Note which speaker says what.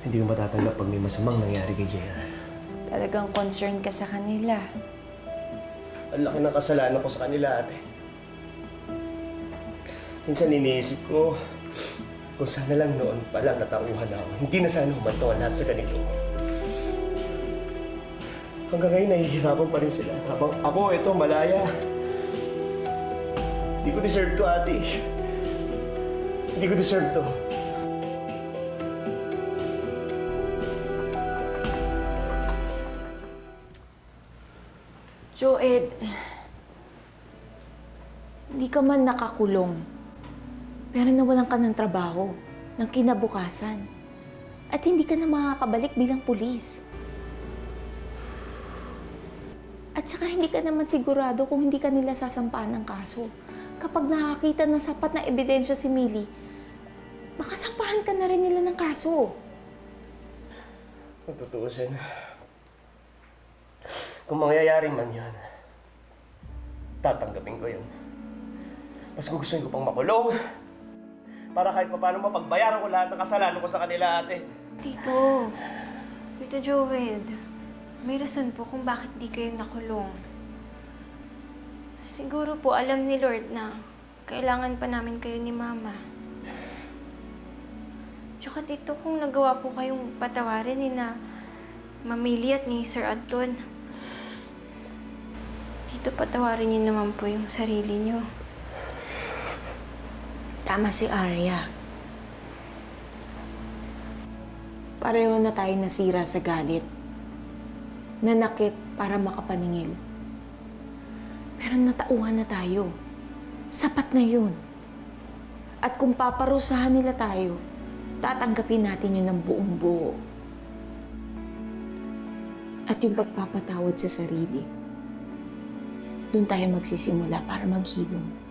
Speaker 1: Hindi ko matatanggap pag may masamang nangyari kay JR.
Speaker 2: Talagang concerned ka sa kanila.
Speaker 1: Ang laki ng kasalanan ko sa kanila, ate. Minsan iniisip ko, kung sana lang noon pa lang natauhan ako, hindi na sana humanto ang lahat sa ganito. Hanggang ngayon, nahihirapan pa rin sila. Habang ako, ito, malaya. Hindi ko deserve to, ate. Hindi ko deserve to.
Speaker 2: Joed, hindi ka man nakakulong, pero nawalan ka ng trabaho, ng kinabukasan. At hindi ka na makakabalik bilang pulis. At saka hindi ka naman sigurado kung hindi ka nila sasampahan ng kaso. Kapag nakakita ng sapat na ebidensya si Millie, makasampahan ka na rin nila ng kaso.
Speaker 1: Kung tutuusin, kung mangyayari man yan, tatanggapin ko yun. Mas gugustuhin ko pang makulong para kahit paano mapagbayaran ko lahat ng kasalanan ko sa kanila, ate.
Speaker 3: Tito Joed, may rason po kung bakit di kayo nakulong. Siguro po alam ni Lord na kailangan pa namin kayo ni Mama. Tsaka Tito, kung nagawa po kayong patawarin ni na Mamili at ni Sir Anton, Tito, patawarin niyo naman po yung sarili niyo.
Speaker 2: Tama si Arya. Pareho na tayo nasira sa galit. Nanakit para makapaningil. Pero natauhan na tayo. Sapat na yun. At kung paparusahan nila tayo, tatanggapin natin yun ng buong buo. At yung pagpapatawad sa sarili, doon tayo magsisimula para maghilom.